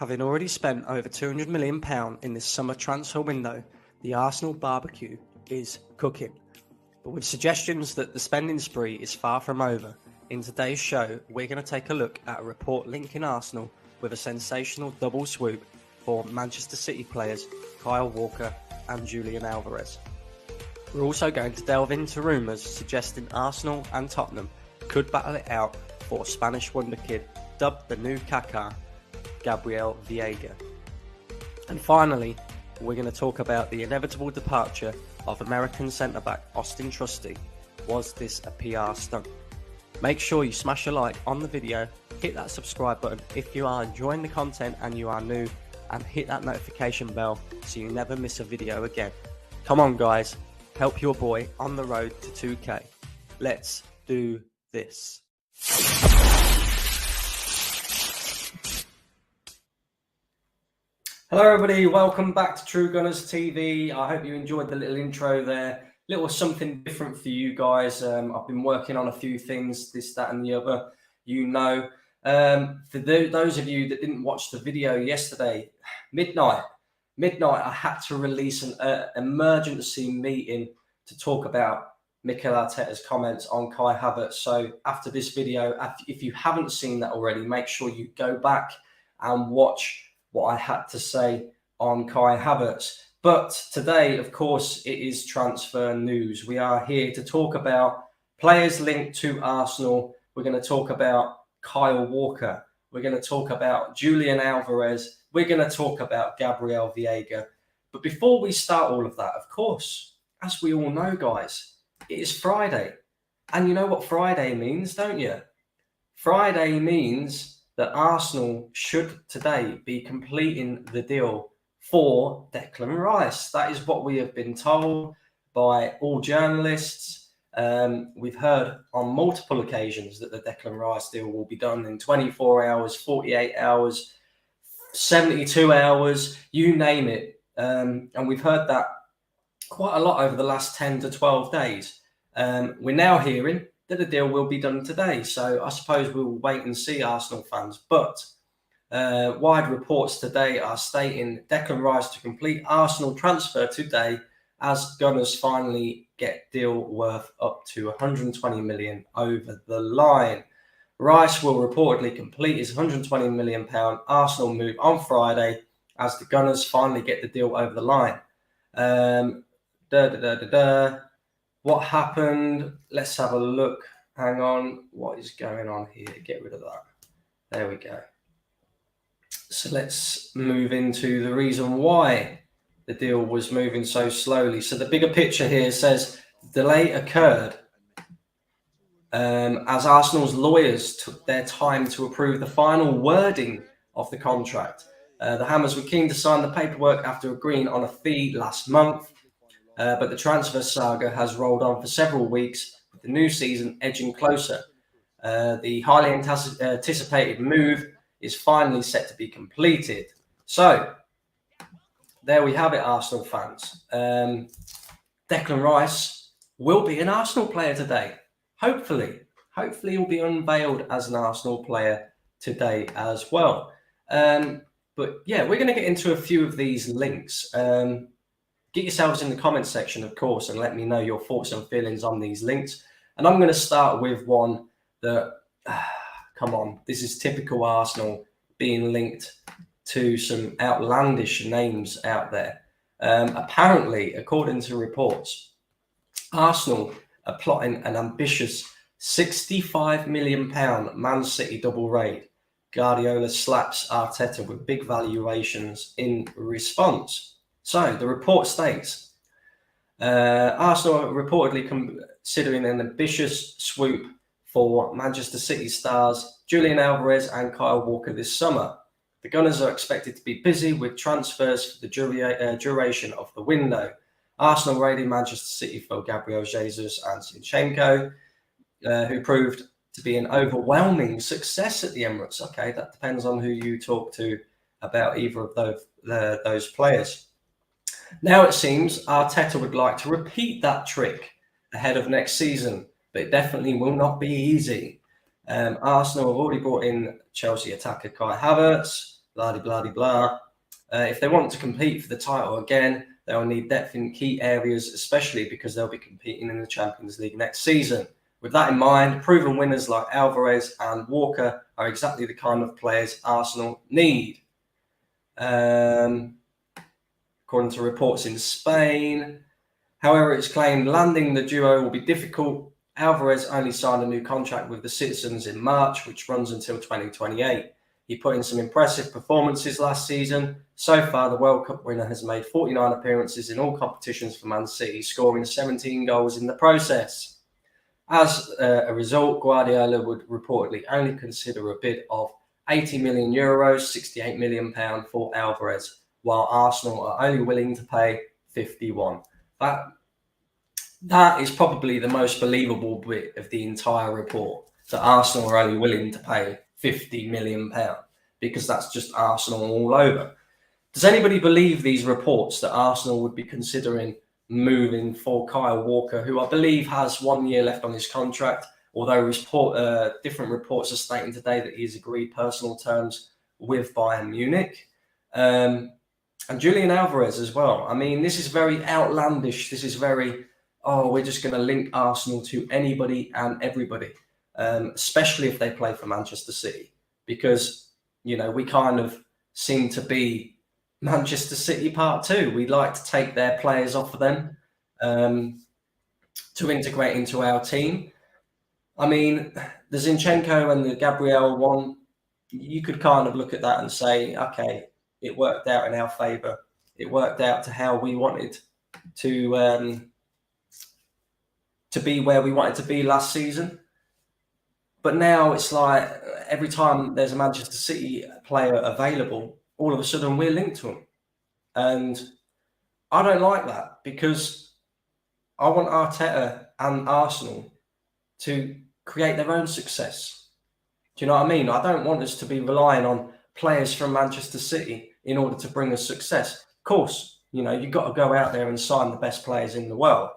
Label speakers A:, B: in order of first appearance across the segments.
A: Having already spent over £200 million in this summer transfer window, the Arsenal barbecue is cooking. But with suggestions that the spending spree is far from over, in today's show we're going to take a look at a report linking Arsenal with a sensational double swoop for Manchester City players Kyle Walker and Jullian Alvarez. We're also going to delve into rumours suggesting Arsenal and Tottenham could battle it out for Spanish wonderkid dubbed the new KAKA Gabri Veiga. And finally, we're going to talk about the inevitable departure of American centre-back Auston Trusty. Was this a PR stunt? Make sure you smash a like on the video, hit that subscribe button if you are enjoying the content and you are new, and hit that notification bell so you never miss a video again. Come on guys, help your boy on the road to 2K. Let's do this. Hello everybody, welcome back to True Gunners TV. I hope you enjoyed the little intro there. Little something different for you guys. I've been working on a few things, this, that and the other, you know. For those of you that didn't watch the video yesterday, midnight, I had to release an emergency meeting to talk about Mikel Arteta's comments on Kai Havertz. So after this video, if you haven't seen that already, make sure you go back and watch what I had to say on Kai Havertz. But today, of course, it is transfer news. We are here to talk about players linked to Arsenal. We're going to talk about Kyle Walker. We're going to talk about Jullian Alvarez. We're going to talk about Gabri Veiga. But before we start all of that, of course, as we all know, guys, it is Friday. And you know what Friday means, don't you? Friday means that Arsenal should today be completing the deal for Declan Rice. That is what we have been told by all journalists. We've heard on multiple occasions that the Declan Rice deal will be done in 24 hours, 48 hours, 72 hours, you name it. And we've heard that quite a lot over the last 10 to 12 days. We're now hearing that the deal will be done today. So I suppose we'll wait and see, Arsenal fans. But wide reports today are stating Declan Rice to complete Arsenal transfer today as Gunners finally get deal worth up to 120 million over the line. Rice will reportedly complete his 120 million pound Arsenal move on Friday as the Gunners finally get the deal over the line. What happened? Let's have a look. Hang on. What is going on here? Get rid of that. There we go. So let's move into the reason why the deal was moving so slowly. So the bigger picture here says delay occurred as Arsenal's lawyers took their time to approve the final wording of the contract. The Hammers were keen to sign the paperwork after agreeing on a fee last month. But the transfer saga has rolled on for several weeks, with the new season edging closer. The highly anticipated move is finally set to be completed. So, there we have it, Arsenal fans. Declan Rice will be an Arsenal player today. Hopefully he'll be unveiled as an Arsenal player today as well. But yeah, we're going to get into a few of these links. Get yourselves in the comment section, of course, and let me know your thoughts and feelings on these links. And I'm going to start with one that, come on, this is typical Arsenal being linked to some outlandish names out there. Apparently, according to reports, Arsenal are plotting an ambitious £65 million Man City double raid. Guardiola slaps Arteta with big valuations in response. So the report states, Arsenal are reportedly considering an ambitious swoop for Manchester City stars Jullian Alvarez and Kyle Walker this summer. The Gunners are expected to be busy with transfers for the duration of the window. Arsenal raided Manchester City for Gabriel Jesus and Zinchenko, who proved to be an overwhelming success at the Emirates. Okay, that depends on who you talk to about either of those players. Now it seems Arteta would like to repeat that trick ahead of next season, but it definitely will not be easy. Arsenal have already brought in Chelsea attacker Kai Havertz, blah, blah, blah, blah. If they want to compete for the title again, they'll need depth in key areas, especially because they'll be competing in the Champions League next season. With that in mind, proven winners like Alvarez and Walker are exactly the kind of players Arsenal need. According to reports in Spain. However, it's claimed landing the duo will be difficult. Alvarez only signed a new contract with the Citizens in March, which runs until 2028. He put in some impressive performances last season. So far, the World Cup winner has made 49 appearances in all competitions for Man City, scoring 17 goals in the process. As a result, Guardiola would reportedly only consider a bid of €80 million, £68 million for Alvarez, while Arsenal are only willing to pay 51. That is probably the most believable bit of the entire report, that Arsenal are only willing to pay £50 million, because that's just Arsenal all over. Does anybody believe these reports that Arsenal would be considering moving for Kyle Walker, who I believe has 1 year left on his contract, although different reports are stating today that he's agreed personal terms with Bayern Munich. And Jullian Alvarez as well. I mean, this is very outlandish. This is very, we're just going to link Arsenal to anybody and everybody, especially if they play for Manchester City, because, we kind of seem to be Manchester City Part 2. We like to take their players off of them to integrate into our team. I mean, the Zinchenko and the Gabriel one, you could kind of look at that and say, okay, it worked out in our favour. It worked out to how we wanted to be where we wanted to be last season. But now it's like every time there's a Manchester City player available, all of a sudden we're linked to them. And I don't like that, because I want Arteta and Arsenal to create their own success. Do you know what I mean? I don't want us to be relying on players from Manchester City in order to bring us success. Of course, you've got to go out there and sign the best players in the world.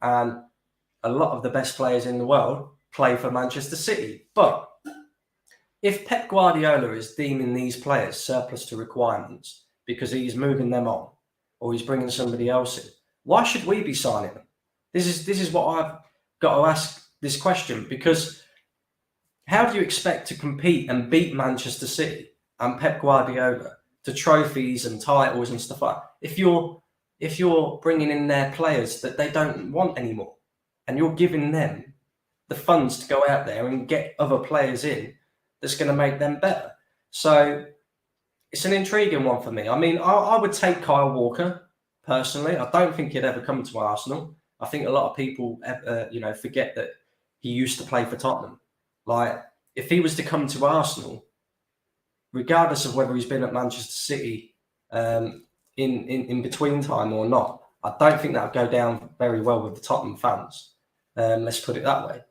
A: And a lot of the best players in the world play for Manchester City. But if Pep Guardiola is deeming these players surplus to requirements because he's moving them on or he's bringing somebody else in, why should we be signing them? This is what I've got to ask this question, because how do you expect to compete and beat Manchester City and Pep Guardiola to trophies and titles and stuff like that if you're bringing in their players that they don't want anymore, and you're giving them the funds to go out there and get other players in that's going to make them better? So it's an intriguing one for me. I mean, I would take Kyle Walker personally. I don't think he'd ever come to Arsenal. I think a lot of people, forget that he used to play for Tottenham. Like, if he was to come to Arsenal, regardless of whether he's been at Manchester City in between time or not, I don't think that would go down very well with the Tottenham fans. Let's put it that way.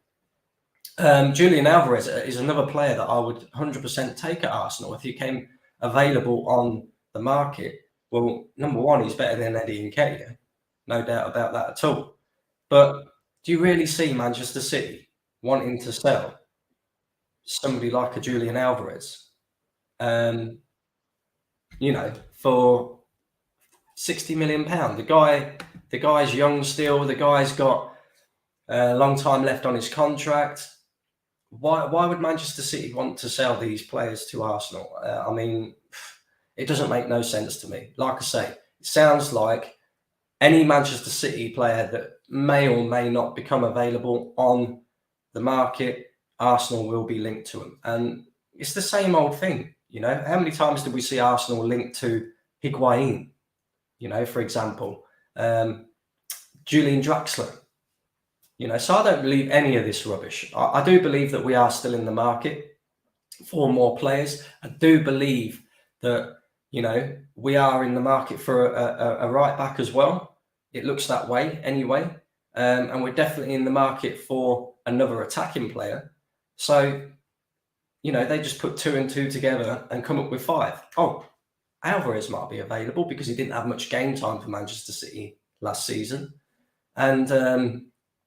A: Jullian Alvarez is another player that I would 100% take at Arsenal if he came available on the market. Well, number one, he's better than Eddie Nketiah, no doubt about that at all. But do you really see Manchester City wanting to sell somebody like a Jullian Alvarez, for £60 million? The guy's young still. The guy's got a long time left on his contract. Why would Manchester City want to sell these players to Arsenal? I mean, it doesn't make no sense to me. Like I say, it sounds like any Manchester City player that may or may not become available on the market, Arsenal will be linked to them. And it's the same old thing. How many times did we see Arsenal linked to Higuain? For example, Julian Draxler. So I don't believe any of this rubbish. I do believe that we are still in the market for more players. I do believe that, we are in the market for a right back as well. It looks that way anyway. And we're definitely in the market for another attacking player. So, they just put 2 and 2 together and come up with 5. Oh, Alvarez might be available because he didn't have much game time for Manchester City last season. And,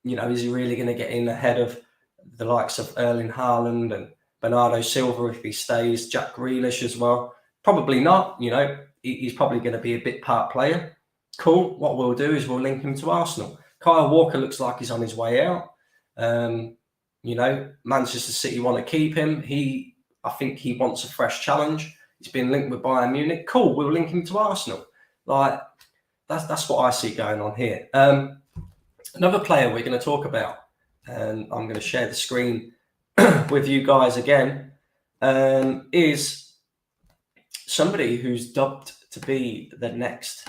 A: is he really going to get in ahead of the likes of Erling Haaland and Bernardo Silva if he stays, Jack Grealish as well? Probably not. You know, he's probably going to be a bit part player. Cool. What we'll do is we'll link him to Arsenal. Kyle Walker looks like he's on his way out. You know, Manchester City want to keep him. I think he wants a fresh challenge. He's been linked with Bayern Munich. Cool. We'll link him to Arsenal. Like, that's what I see going on here. Another player we're going to talk about, and I'm going to share the screen with you guys again, is somebody who's dubbed to be the next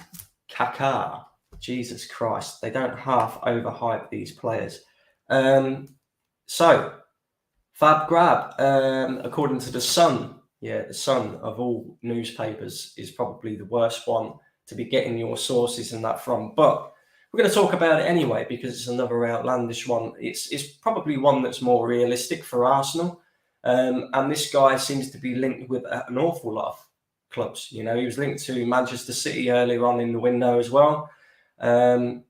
A: KAKA. Jesus Christ, they don't half overhype these players. So, Fab Grab, according to The Sun, the Sun of all newspapers is probably the worst one to be getting your sources and that from. But we're going to talk about it anyway because it's another outlandish one. It's probably one that's more realistic for Arsenal. And this guy seems to be linked with an awful lot of clubs. You know, he was linked to Manchester City earlier on in the window as well. Could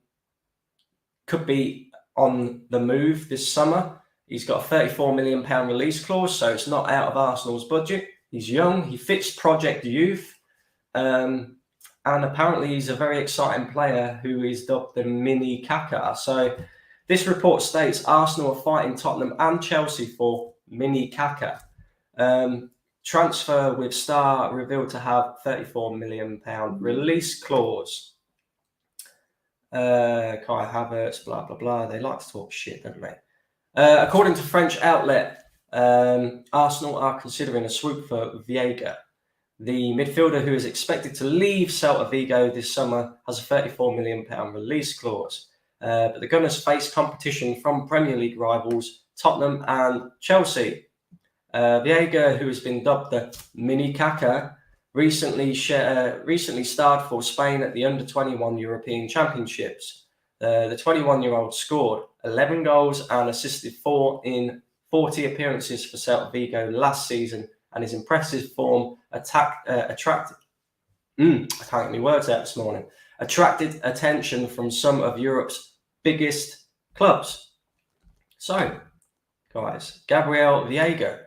A: be on the move this summer. He's got a £34 million release clause, so it's not out of Arsenal's budget. He's young. He fits Project Youth. And apparently he's a very exciting player who is dubbed the mini KAKA. So this report states Arsenal are fighting Tottenham and Chelsea for mini KAKA. Transfer with star revealed to have £34 million release clause. Kai Havertz, blah, blah, blah. They like to talk shit, don't they? According to French outlet, Arsenal are considering a swoop for Veiga. The midfielder, who is expected to leave Celta Vigo this summer, has a £34 million release clause. But the Gunners face competition from Premier League rivals Tottenham and Chelsea. Veiga, who has been dubbed the mini KAKA, recently starred for Spain at the Under-21 European Championships. The 21-year-old scored 11 goals and assisted 4 in 40 appearances for Celta Vigo last season, and his impressive form attracted attention from some of Europe's biggest clubs. So, guys, Gabriel Veiga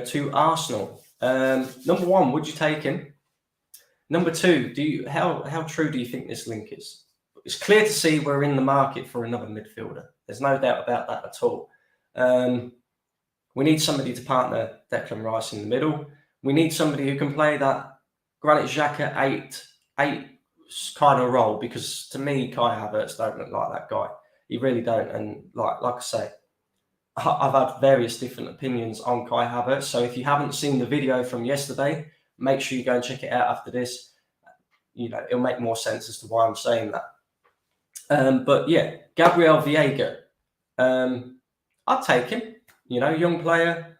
A: to Arsenal. Number one, would you take him? Number two, how true do you think this link is? It's clear to see we're in the market for another midfielder. There's no doubt about that at all. We need somebody to partner Declan Rice in the middle. We need somebody who can play that Granit Xhaka 8 kind of role, because to me, Kai Havertz don't look like that guy. He really don't. And like I say, I've had various different opinions on Kai Havertz. So if you haven't seen the video from yesterday, make sure you go and check it out after this. You know, it'll make more sense as to why I'm saying that. But yeah, Gabriel Veiga, I'd take him. You know, young player,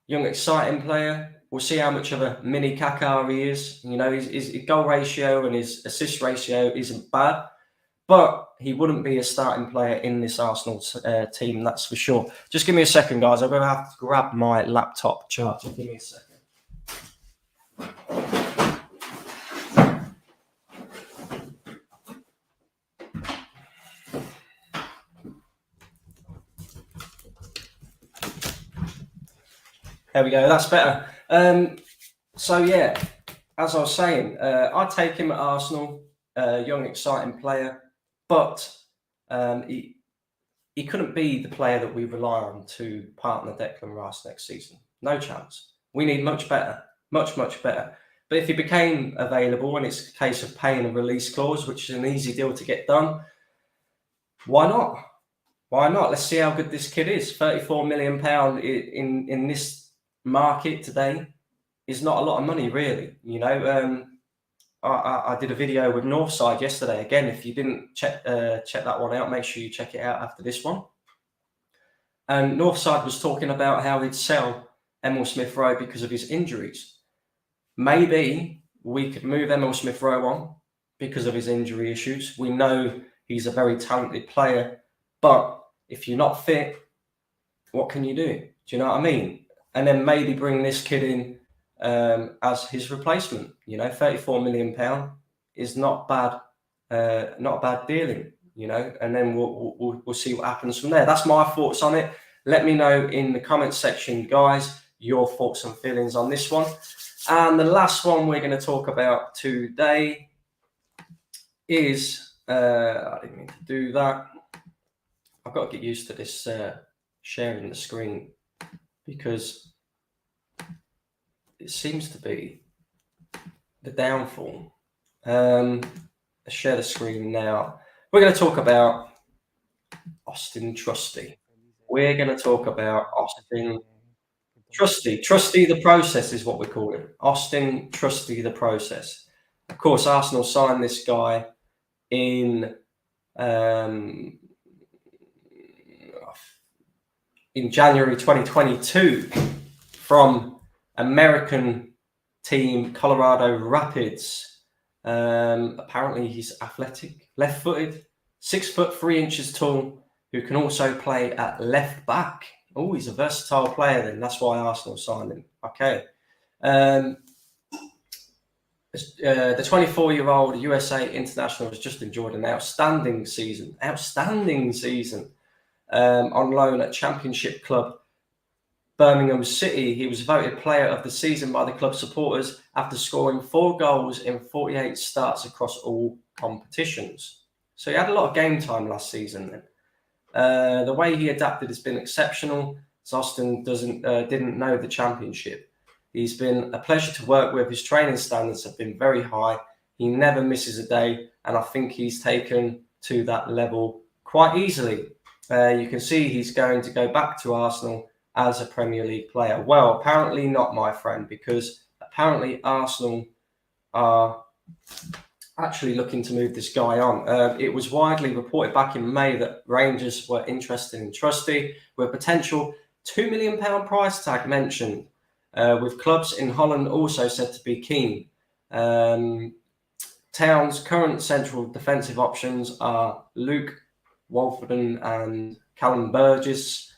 A: young exciting player. We'll see how much of a mini KAKA he is. You know, his goal ratio and his assist ratio isn't bad, but he wouldn't be a starting player in this Arsenal team, that's for sure. Just give me a second, guys. I'm going to have to grab my laptop charger. Give me a second. There we go. That's better. So yeah, as I was saying, I'd take him at Arsenal. Young, exciting player, but he couldn't be the player that we rely on to partner Declan Rice next season. No chance. We need much better, much better. But if he became available and it's a case of paying a release clause, which is an easy deal to get done, why not? Why not? Let's see how good this kid is. £34 million in this market today is not a lot of money, really. You know, I did a video with Northside yesterday. Again, if you didn't check that one out, make sure you check it out after this one. And Northside was talking about how he'd sell Emile Smith-Rowe because of his injuries. Maybe we could move Emile Smith-Rowe on because of his injury issues. We know he's a very talented player, but if you're not fit, what can you do? Do you know what I mean? And then maybe bring this kid in as his replacement. You know, £34 million is not bad dealing. You know, and then we'll see what happens from there. That's my thoughts on it. Let me know in the comments section, guys, your thoughts and feelings on this one. And the last one we're going to talk about today is, I didn't mean to do that. I've got to get used to this sharing the screen, because it seems to be the downfall. Share the screen now. We're going to talk about Auston Trusty. We're going to talk about Auston Trusty. Trusty the process is what we call it. Auston Trusty the process. Of course, Arsenal signed this guy in January 2022 from American team Colorado Rapids. Apparently he's athletic, left-footed, 6 foot 3 inches tall, who can also play at left back. Oh, he's a versatile player then. That's why Arsenal signed him. Okay. The 24-year-old USA international has just enjoyed an outstanding season on loan at Championship club Birmingham City. He was voted player of the season by the club supporters after scoring 4 goals in 48 starts across all competitions. So he had a lot of game time last season then. The way he adapted has been exceptional, as Auston didn't know the Championship. He's been a pleasure to work with. His training standards have been very high. He never misses a day, and I think he's taken to that level quite easily. You can see he's going to go back to Arsenal as a Premier League player. Well, apparently not, my friend, because apparently Arsenal are actually looking to move this guy on. It was widely reported back in May that Rangers were interested in Trusty, with a potential £2 million price tag mentioned, with clubs in Holland also said to be keen. Town's current central defensive options are Luke Wolfenden and Callum Burgess.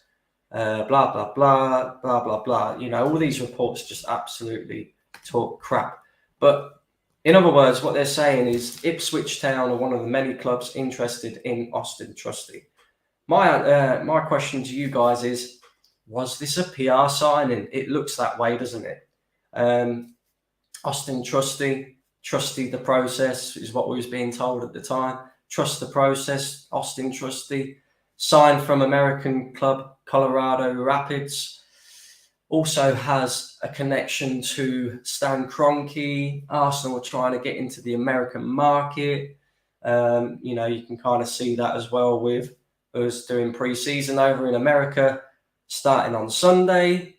A: Blah, blah, blah, blah, blah, blah. You know, all these reports just absolutely talk crap. But in other words, what they're saying is Ipswich Town are one of the many clubs interested in Auston Trusty. My question to you guys is, was this a PR signing? It looks that way, doesn't it? Auston Trusty the process is what we was being told at the time. Trust the process, Auston Trusty. Signed from American club Colorado Rapids. Also has a connection to Stan Kroenke. Arsenal are trying to get into the American market. You know, you can kind of see that as well with us doing pre-season over in America, starting on Sunday.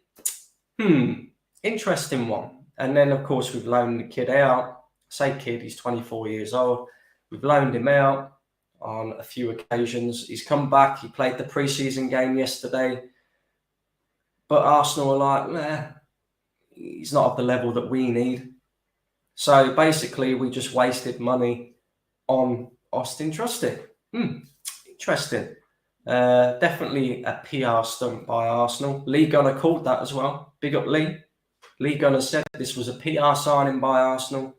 A: Interesting one. And then, of course, we've loaned the kid out. Say kid, he's 24 years old. We've loaned him out on a few occasions. He's come back. He played the pre-season game yesterday. But Arsenal are like, he's not of the level that we need. So basically, we just wasted money on Auston Trusty. Interesting. Definitely a PR stunt by Arsenal. Lee Gunner called that as well. Big up Lee. Lee Gunner said this was a PR signing by Arsenal.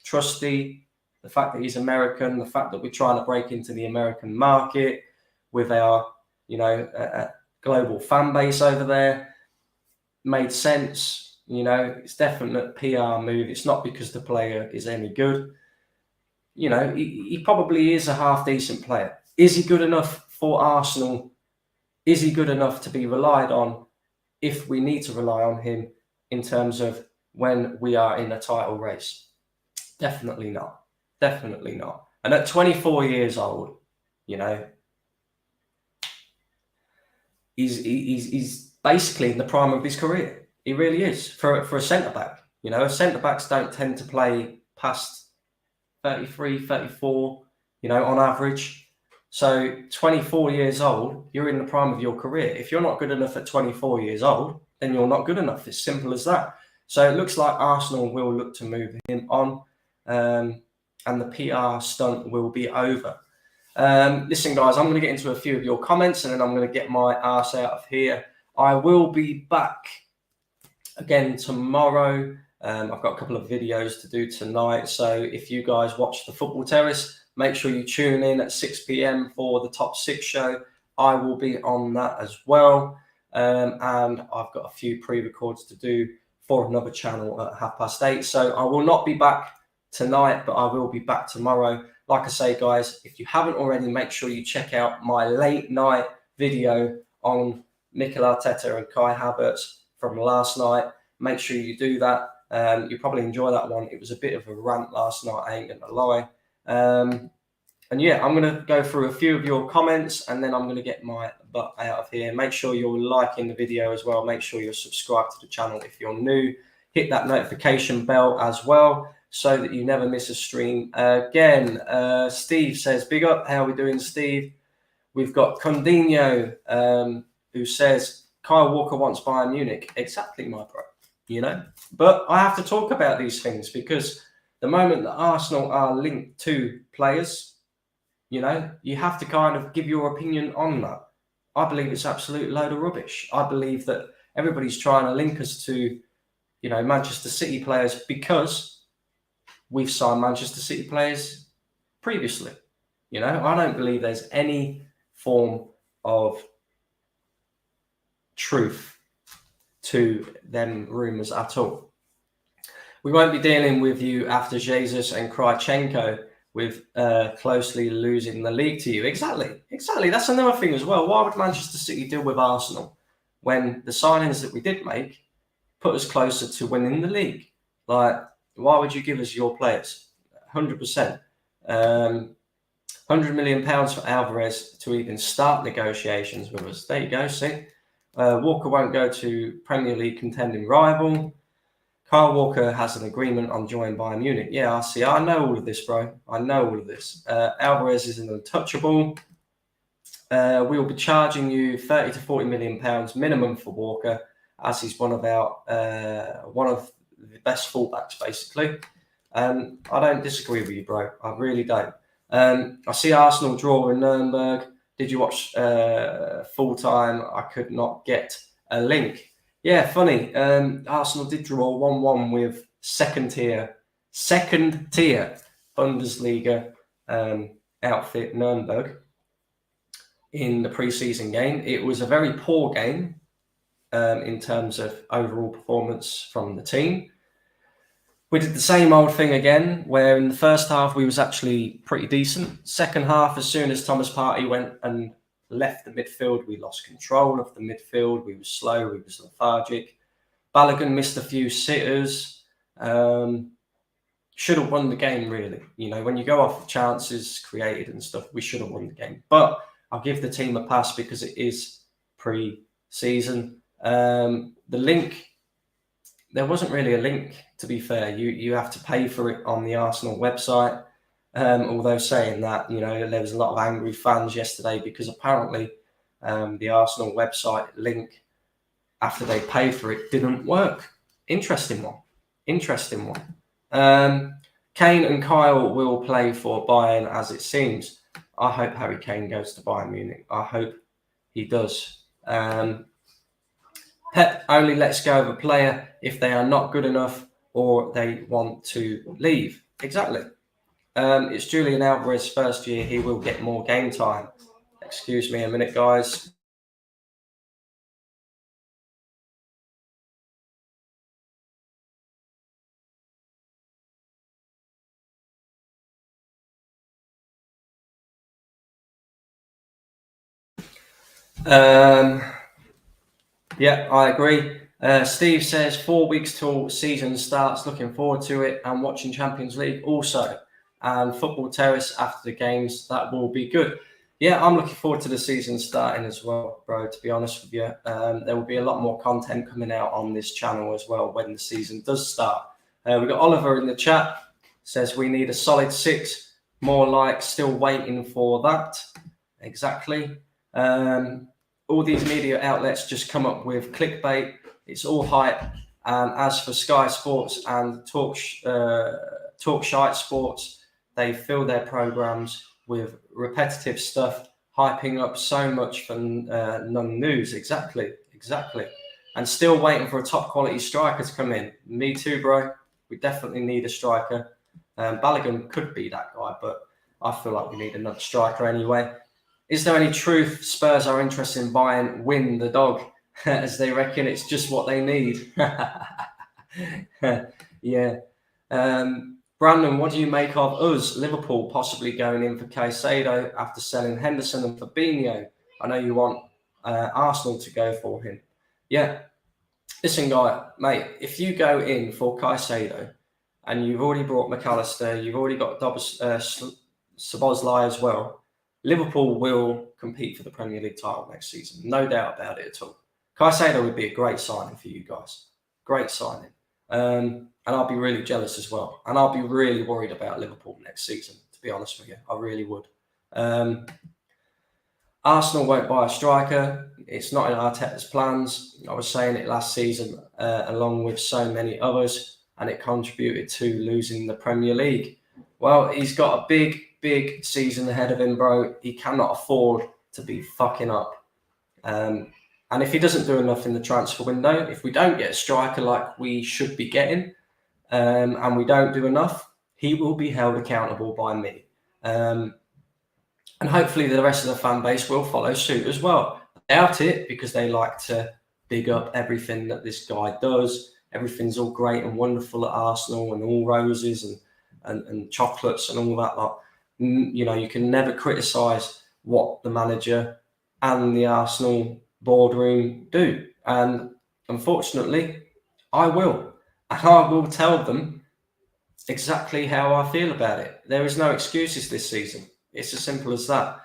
A: Trusty, the fact that he's American, the fact that we're trying to break into the American market with our, global fan base over there, made sense. You know, it's definitely a PR move. It's not because the player is any good. You know, he probably is a half-decent player. Is he good enough for Arsenal? Is he good enough to be relied on if we need to rely on him in terms of when we are in a title race? Definitely not. Definitely not. And at 24 years old, he's basically in the prime of his career. He really is for a centre-back. Centre-backs don't tend to play past 33, 34, on average. So 24 years old, you're in the prime of your career. If you're not good enough at 24 years old, then you're not good enough. It's simple as that. So it looks like Arsenal will look to move him on, and the PR stunt will be over. Listen, guys, I'm going to get into a few of your comments, and then I'm going to get my arse out of here. I will be back again tomorrow. I've got a couple of videos to do tonight. So if you guys watch the Football Terrace, make sure you tune in at 6 p.m. for the Top 6 show. I will be on that as well. And I've got a few pre-records to do for another channel at 8:30. So I will not be back tonight, but I will be back tomorrow. Like I say, guys, if you haven't already, make sure you check out my late night video on Mikel Arteta and Kai Havertz from last night. Make sure you do that. You'll probably enjoy that one. It was a bit of a rant last night, I ain't gonna lie. And yeah, I'm going to go through a few of your comments and then I'm going to get my butt out of here. Make sure you're liking the video as well. Make sure you're subscribed to the channel if you're new. Hit that notification bell as well so that you never miss a stream. Again, Steve says, big up. How are we doing, Steve? We've got Condinho, who says, Kyle Walker wants Bayern Munich. Exactly, my bro. You know, but I have to talk about these things because the moment that Arsenal are linked to players, you know, you have to kind of give your opinion on that. I believe it's absolute load of rubbish. I believe that everybody's trying to link us to, you know, Manchester City players because we've signed Manchester City players previously. You know, I don't believe there's any form of truth to them rumours at all. We won't be dealing with you after Jesus and Krychenko with closely losing the league to you. Exactly. That's another thing as well. Why would Manchester City deal with Arsenal when the signings that we did make put us closer to winning the league? Like, why would you give us your players? 100%. £100 million for Alvarez to even start negotiations with us. There you go, see? Walker won't go to Premier League contending rival. Kyle Walker has an agreement on joining Bayern Munich. Yeah, I see. I know all of this, bro. I know all of this. Alvarez is an untouchable. We'll be charging you £30 to £40 million minimum for Walker, as he's one of the best fullbacks, basically. I don't disagree with you, bro. I really don't. I see Arsenal draw in Nuremberg. Did you watch full time? I could not get a link. Yeah, funny. Arsenal did draw 1-1 with second tier Bundesliga outfit Nuremberg in the preseason game. It was a very poor game in terms of overall performance from the team. We did the same old thing again, where in the first half we was actually pretty decent. Second half, as soon as Thomas Partey went and left the midfield, we lost control of the midfield. We were slow, we was lethargic. Balogun missed a few sitters. Should have won the game, really. You know, when you go off chances created and stuff, we should have won the game. But I'll give the team a pass because it is pre-season. The link, there wasn't really a link, to be fair. You have to pay for it on the Arsenal website. Although saying that, you know, there was a lot of angry fans yesterday because apparently the Arsenal website link, after they paid for it, didn't work. Interesting one. Kane and Kyle will play for Bayern, as it seems. I hope Harry Kane goes to Bayern Munich. I hope he does. Pep only lets go of a player if they are not good enough or they want to leave. Exactly. It's Jullian Alvarez's first year. He will get more game time. Excuse me a minute, guys. Yeah, I agree. Steve says 4 weeks till season starts. Looking forward to it and watching Champions League also. And Football Terrace after the games. That will be good. Yeah, I'm looking forward to the season starting as well, bro, to be honest with you. There will be a lot more content coming out on this channel as well when the season does start. We've got Oliver in the chat. Says we need a solid 6. More like still waiting for that. Exactly. All these media outlets just come up with clickbait. It's all hype. As for Sky Sports and Talk Shite Sports, they fill their programs with repetitive stuff, hyping up so much for non-news. Exactly. And still waiting for a top quality striker to come in. Me too, bro. We definitely need a striker. Balogun could be that guy, but I feel like we need another striker anyway. Is there any truth Spurs are interested in buying Win the dog, as they reckon it's just what they need? Yeah. Brandon, what do you make of us, Liverpool, possibly going in for Caicedo after selling Henderson and Fabinho? I know you want Arsenal to go for him. Yeah. Listen, guy, mate, if you go in for Caicedo and you've already brought McAllister, you've already got Szoboszlai as well, Liverpool will compete for the Premier League title next season. No doubt about it at all. Caicedo would be a great signing for you guys. Great signing. And I'll be really jealous as well. And I'll be really worried about Liverpool next season, to be honest with you. I really would. Arsenal won't buy a striker. It's not in Arteta's plans. I was saying it last season, along with so many others, and it contributed to losing the Premier League. Well, he's got a big season ahead of him, bro. He cannot afford to be fucking up. And if he doesn't do enough in the transfer window, if we don't get a striker like we should be getting, and we don't do enough, he will be held accountable by me. And hopefully the rest of the fan base will follow suit as well. I doubt it, because they like to big up everything that this guy does. Everything's all great and wonderful at Arsenal and all roses and chocolates and all that lot. You know, you can never criticise what the manager and the Arsenal boardroom do. And unfortunately, I will. And I will tell them exactly how I feel about it. There is no excuses this season. It's as simple as that.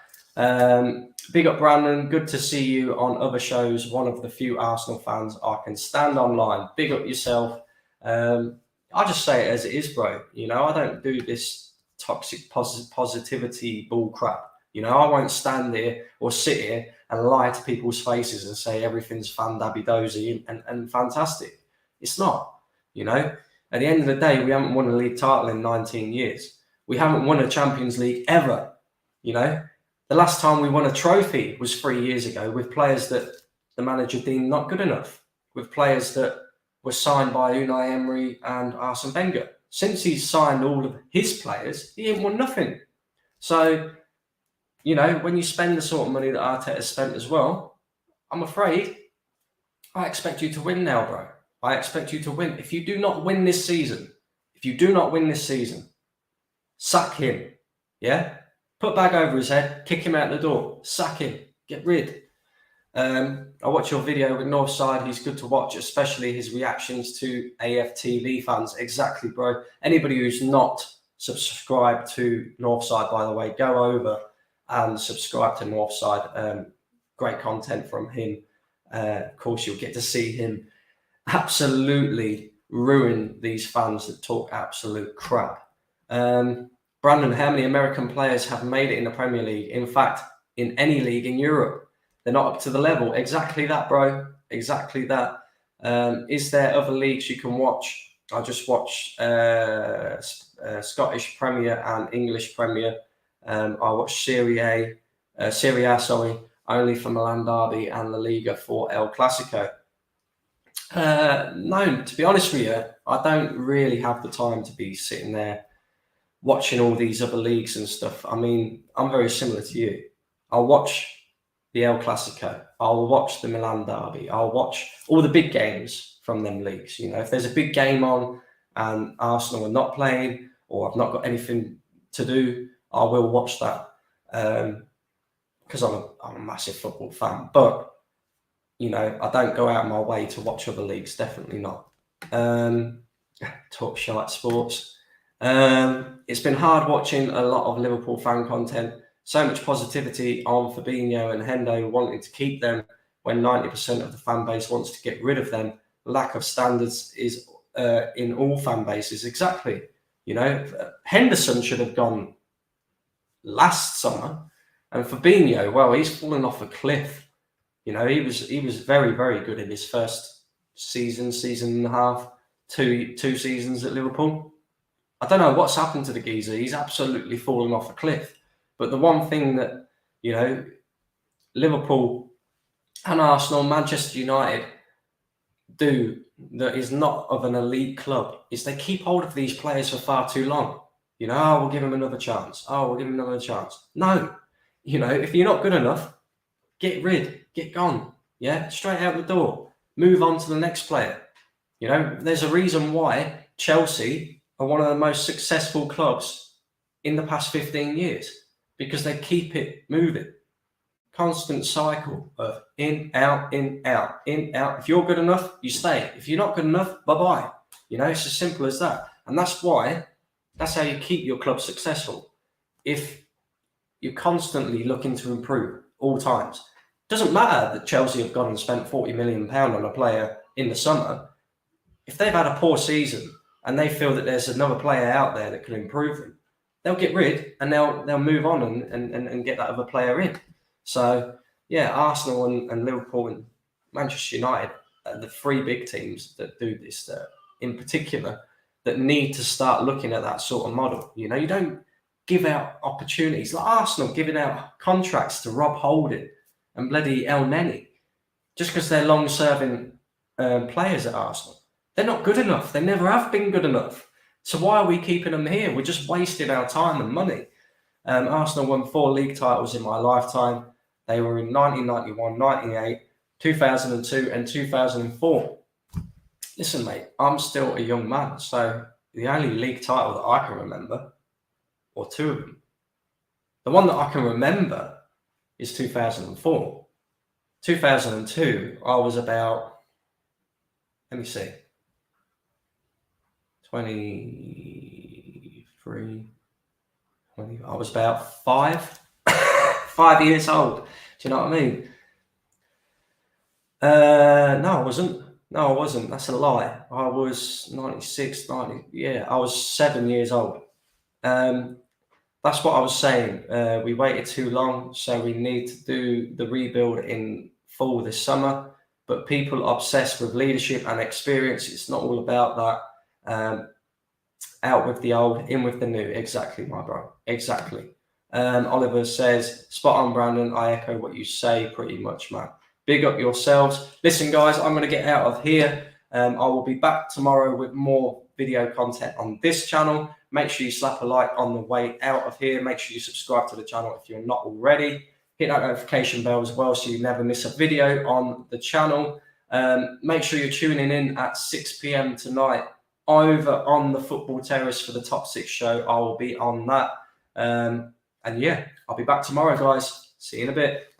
A: Big up, Brandon. Good to see you on other shows. One of the few Arsenal fans I can stand online. Big up yourself. I just say it as it is, bro. You know, I don't do this toxic positivity bull crap. You know, I won't stand there or sit here and lie to people's faces and say everything's fan-dabby-dozy and fantastic. It's not, you know. At the end of the day, we haven't won a league title in 19 years. We haven't won a Champions League ever, you know. The last time we won a trophy was 3 years ago with players that the manager deemed not good enough, with players that were signed by Unai Emery and Arsene Wenger. Since he's signed all of his players, he ain't won nothing. So, you know, when you spend the sort of money that Arteta spent as well, I'm afraid I expect you to win now, bro. I expect you to win. If you do not win this season, sack him. Yeah? Put bag over his head, kick him out the door, sack him, get rid. I watch your video with Northside. He's good to watch, especially his reactions to AFTV fans. Exactly, bro. Anybody who's not subscribed to Northside, by the way, go over and subscribe to Northside. Great content from him. Of course, you'll get to see him absolutely ruin these fans that talk absolute crap. Brandon, how many American players have made it in the Premier League? In fact, in any league in Europe, they're not up to the level. Exactly that, bro. Exactly that. Is there other leagues you can watch? I just watched Scottish Premier and English Premier. I watched Serie A, only for Milan Derby and La Liga for El Clasico. No, to be honest with you, I don't really have the time to be sitting there watching all these other leagues and stuff. I mean, I'm very similar to you. I'll watch the El Clasico. I'll watch the Milan Derby. I'll watch all the big games from them leagues. You know, if there's a big game on and Arsenal are not playing or I've not got anything to do, I will watch that because I'm a massive football fan. But, you know, I don't go out of my way to watch other leagues. Definitely not. Talk shite sports. It's been hard watching a lot of Liverpool fan content. So much positivity on Fabinho and Hendo wanting to keep them when 90% of the fan base wants to get rid of them. Lack of standards is in all fan bases. Exactly. You know, Henderson should have gone last summer, and Fabinho, well, he's fallen off a cliff. You know, he was very, very good in his first season and a half, two seasons at Liverpool. I don't know what's happened to the geezer. He's absolutely fallen off a cliff. But the one thing that, you know, Liverpool and Arsenal, Manchester United do that is not of an elite club is they keep hold of these players for far too long. You know, oh, we'll give him another chance. Oh, we'll give him another chance. No. You know, if you're not good enough, get gone. Yeah, straight out the door. Move on to the next player. You know, there's a reason why Chelsea are one of the most successful clubs in the past 15 years, because they keep it moving. Constant cycle of in, out, in, out, in, out. If you're good enough, you stay. If you're not good enough, bye-bye. You know, it's as simple as that. And that's how you keep your club successful. If you're constantly looking to improve all times. It doesn't matter that Chelsea have gone and spent £40 million on a player in the summer. If they've had a poor season and they feel that there's another player out there that can improve them, they'll get rid and they'll move on and get that other player in. So, yeah, Arsenal and Liverpool and Manchester United are the three big teams that do this, in particular, that need to start looking at that sort of model. You know, you don't give out opportunities like Arsenal giving out contracts to Rob Holding and bloody El Neni just because they're long-serving players at Arsenal. They're not good enough. They never have been good enough. So why are we keeping them here? We're just wasting our time and money. Arsenal won 4 league titles in my lifetime. They were in 1991, 98, 2002 and 2004. Listen, mate, I'm still a young man. So the only league title that I can remember, or 2 of them, the one that I can remember is 2004. 2002, I was about, let me see, 23, 20, I was about 5 years old. Do you know what I mean? No, I wasn't. That's a lie. I was 96, 90. Yeah, I was 7 years old. That's what I was saying. We waited too long, so we need to do the rebuild in full this summer. But people obsessed with leadership and experience. It's not all about that. Out with the old, in with the new. Exactly, my bro. Exactly. Oliver says, spot on, Brandon. I echo what you say pretty much, man. Big up yourselves. Listen, guys, I'm going to get out of here. I will be back tomorrow with more video content on this channel. Make sure you slap a like on the way out of here. Make sure you subscribe to the channel if you're not already. Hit that notification bell as well so you never miss a video on the channel. Make sure you're tuning in at 6 p.m. tonight over on the Football Terrace for the Top 6 show. I will be on that. And yeah, I'll be back tomorrow, guys. See you in a bit.